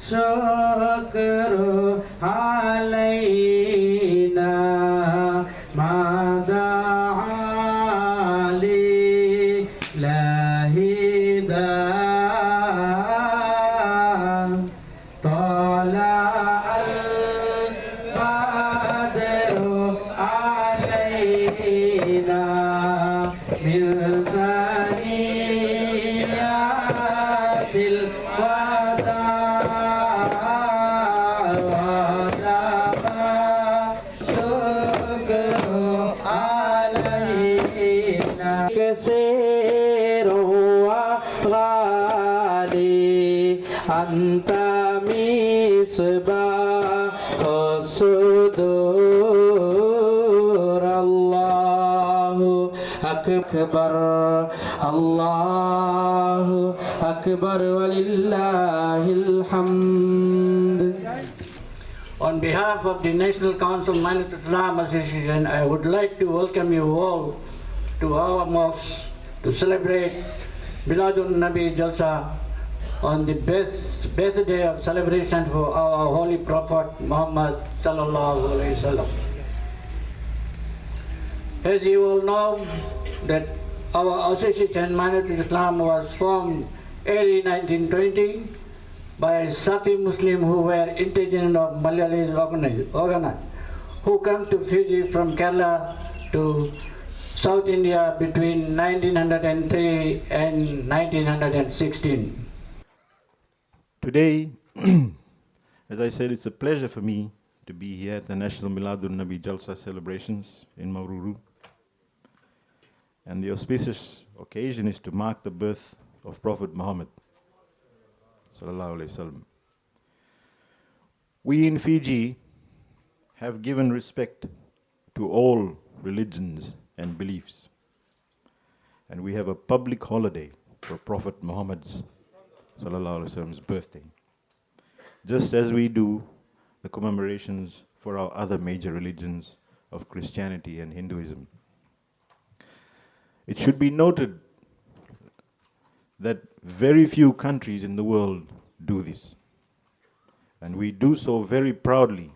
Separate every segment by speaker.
Speaker 1: شكر علينا ما دعا لله ذا طلع البدر علينا من ثنيات الوداع وجب شكر علينا كثير وغالي أنت مصباح الصدور الله أكبر الله أكبر ولله الحمد.
Speaker 2: On behalf of the National Council Miladun Islam Association, I would like to welcome you all to our mosque to celebrate Miladun Nabi Jalsa on the best birthday of celebration for our Holy Prophet Muhammad sallallahu alaihi wasallam. As you all know, that our association Miladun Islam was formed early 1920 by Safi Muslim who were indigenous of Malayalis organized, who come to Fiji from Kerala to South India between 1903 and 1916.
Speaker 3: Today, as I said, it's a pleasure for me to be here at the National Miladun Nabi Jalsa celebrations in Maururu. And the auspicious occasion is to mark the birth of Prophet Muhammad sallallahu alaihi wasallam. We in Fiji have given respect to all religions and beliefs. And we have a public holiday for Prophet Muhammad's sallallahu alaihi wasallam's birthday, just as we do the commemorations for our other major religions of Christianity and Hinduism. It should be noted that very few countries in the world do this. And we do so very proudly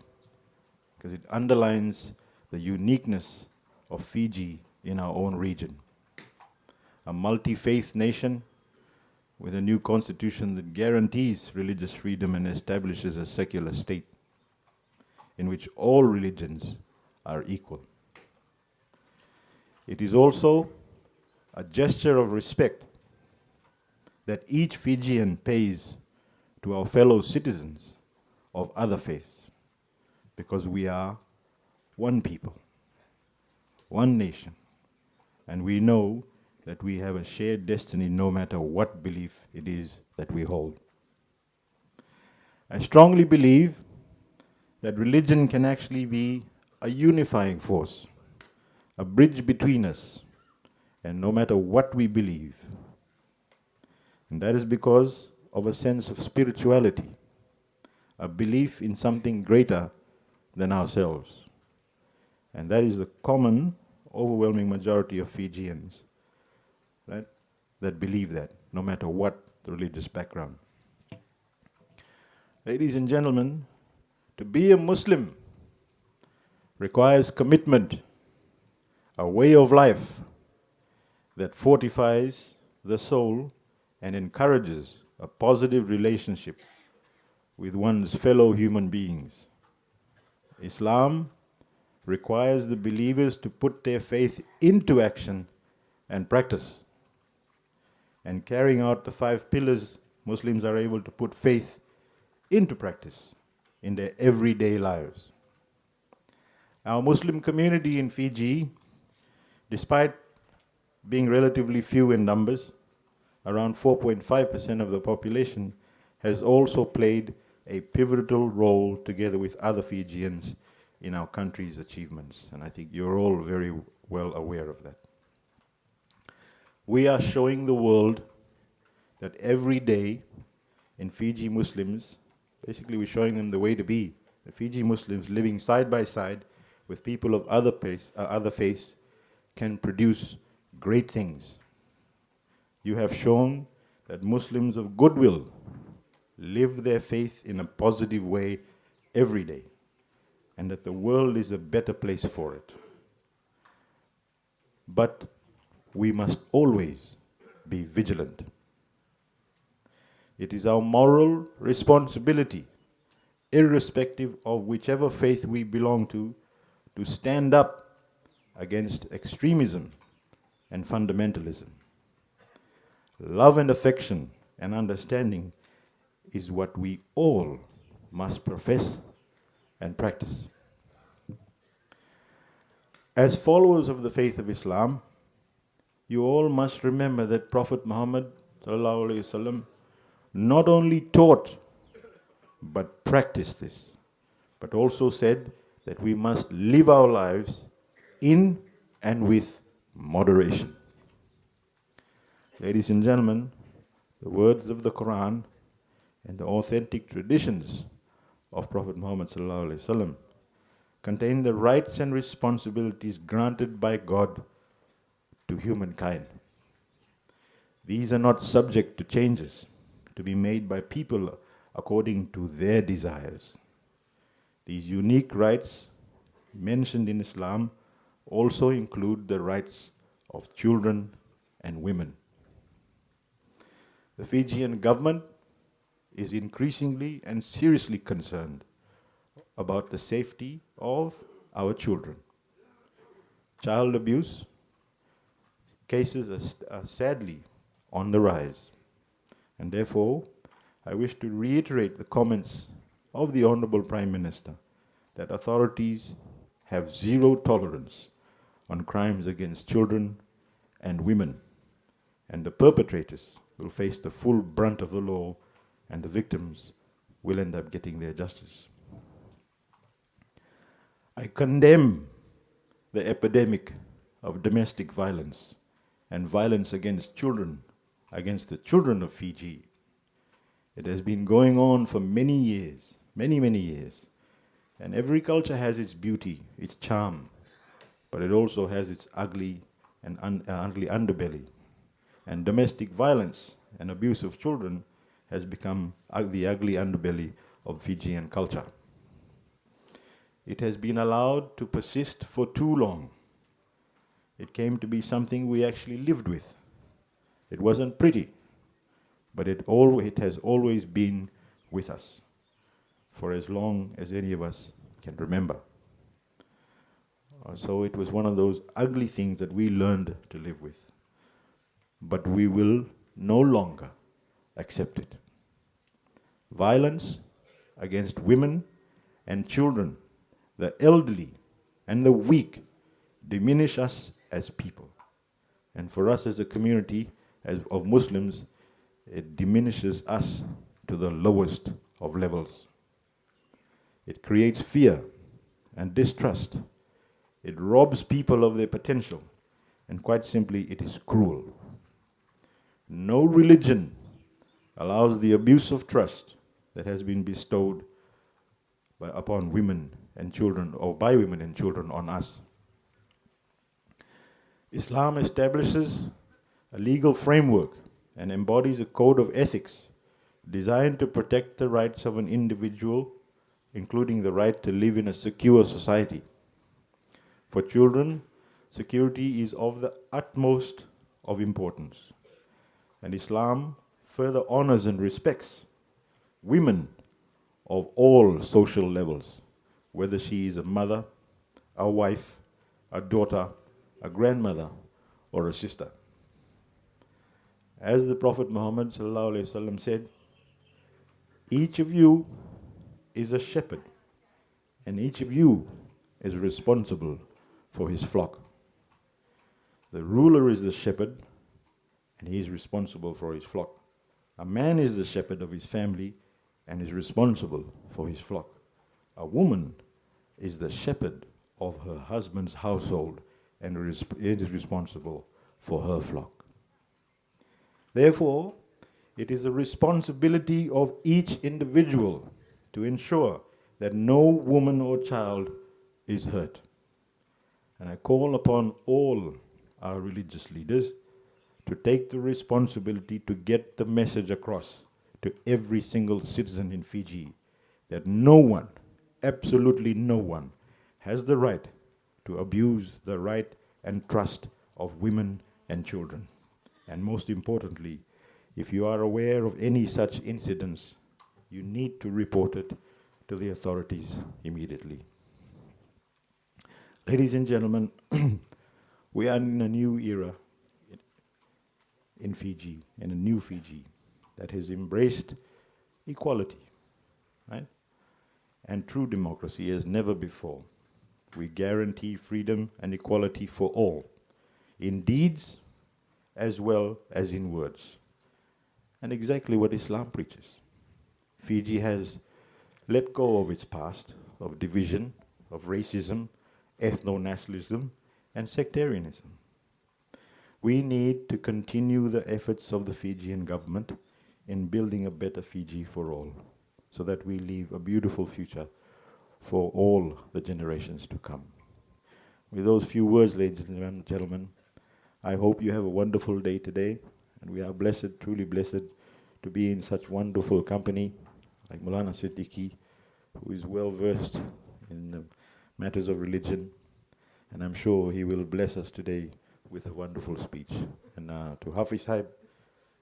Speaker 3: because it underlines the uniqueness of Fiji in our own region. A multi-faith nation with a new constitution that guarantees religious freedom and establishes a secular state in which all religions are equal. It is also a gesture of respect that each Fijian pays to our fellow citizens of other faiths, because we are one people, one nation, and we know that we have a shared destiny no matter what belief it is that we hold. I strongly believe that religion can actually be a unifying force, a bridge between us, and no matter what we believe. And that is because of a sense of spirituality, a belief in something greater than ourselves. And that is the common, overwhelming majority of Fijians, right, that believe that, no matter what the religious background. Ladies and gentlemen, to be a Muslim requires commitment, a way of life that fortifies the soul and encourages a positive relationship with one's fellow human beings. Islam requires the believers to put their faith into action and practice. And carrying out the 5 pillars, Muslims are able to put faith into practice in their everyday lives. Our Muslim community in Fiji, despite being relatively few in numbers, around 4.5% of the population, has also played a pivotal role together with other Fijians in our country's achievements. And I think you're all very well aware of that. We are showing the world that every day in Fiji Muslims, basically we're showing them the way to be. The Fiji Muslims living side by side with people of other faiths can produce great things. You have shown that Muslims of goodwill live their faith in a positive way every day, and that the world is a better place for it. But we must always be vigilant. It is our moral responsibility, irrespective of whichever faith we belong to stand up against extremism and fundamentalism. Love and affection and understanding is what we all must profess and practice. As followers of the faith of Islam, you all must remember that Prophet Muhammad ﷺ not only taught but practiced this, but also said that we must live our lives in and with moderation. Ladies and gentlemen, the words of the Quran and the authentic traditions of Prophet Muhammad ﷺ contain the rights and responsibilities granted by God to humankind. These are not subject to changes to be made by people according to their desires. These unique rights mentioned in Islam also include the rights of children and women. The Fijian government is increasingly and seriously concerned about the safety of our children. Child abuse cases are sadly on the rise, and therefore I wish to reiterate the comments of the Honorable Prime Minister that authorities have zero tolerance on crimes against children and women, and the perpetrators will face the full brunt of the law, and the victims will end up getting their justice. I condemn the epidemic of domestic violence and violence against children, against the children of Fiji. It has been going on for many years, many years. And every culture has its beauty, its charm, but it also has its ugly and ugly underbelly. And domestic violence and abuse of children has become the ugly underbelly of Fijian culture. It has been allowed to persist for too long. It came to be something we actually lived with. It wasn't pretty, but it has always been with us for as long as any of us can remember. So it was one of those ugly things that we learned to live with. But we will no longer accept it. Violence against women and children, the elderly and the weak, diminish us as people. And for us as a community of Muslims, it diminishes us to the lowest of levels. It creates fear and distrust. It robs people of their potential. And quite simply, it is cruel. No religion allows the abuse of trust that has been bestowed upon women and children, or by women and children on us. Islam establishes a legal framework and embodies a code of ethics designed to protect the rights of an individual, including the right to live in a secure society. For children, security is of the utmost of importance. And Islam further honors and respects women of all social levels, whether she is a mother, a wife, a daughter, a grandmother, or a sister. As the Prophet Muhammad ﷺ said, each of you is a shepherd, and each of you is responsible for his flock. The ruler is the shepherd, and he is responsible for his flock. A man is the shepherd of his family and is responsible for his flock. A woman is the shepherd of her husband's household and is responsible for her flock. Therefore, it is a responsibility of each individual to ensure that no woman or child is hurt. And I call upon all our religious leaders to take the responsibility to get the message across to every single citizen in Fiji that no one, absolutely no one, has the right to abuse the right and trust of women and children. And most importantly, if you are aware of any such incidents, you need to report it to the authorities immediately. Ladies and gentlemen, we are in a new era in Fiji, in a new Fiji that has embraced equality, right? And true democracy as never before. We guarantee freedom and equality for all, in deeds as well as in words. And exactly what Islam preaches. Fiji has let go of its past of division, of racism, ethno-nationalism, and sectarianism. We need to continue the efforts of the Fijian government in building a better Fiji for all, so that we leave a beautiful future for all the generations to come. With those few words, ladies and gentlemen, I hope you have a wonderful day today, and we are blessed, truly blessed, to be in such wonderful company like Maulana Siddiq, who is well versed in the matters of religion, and I'm sure he will bless us today with a wonderful speech. And to Hafiz Sahib,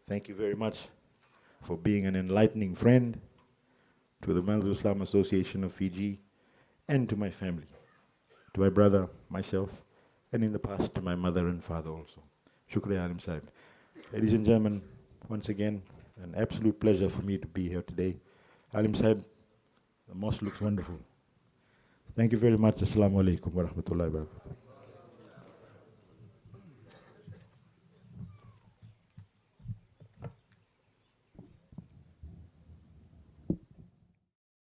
Speaker 3: thank you very much for being an enlightening friend, to the Maulana Islam Association of Fiji, and to my family, to my brother, myself, and in the past to my mother and father also. Shukriya Alim Sahib. Ladies and gentlemen, once again, an absolute pleasure for me to be here today. Alim Sahib, the mosque looks wonderful. Thank you very much. Assalamu alaikum wa rahmatullahi wa barakatuh.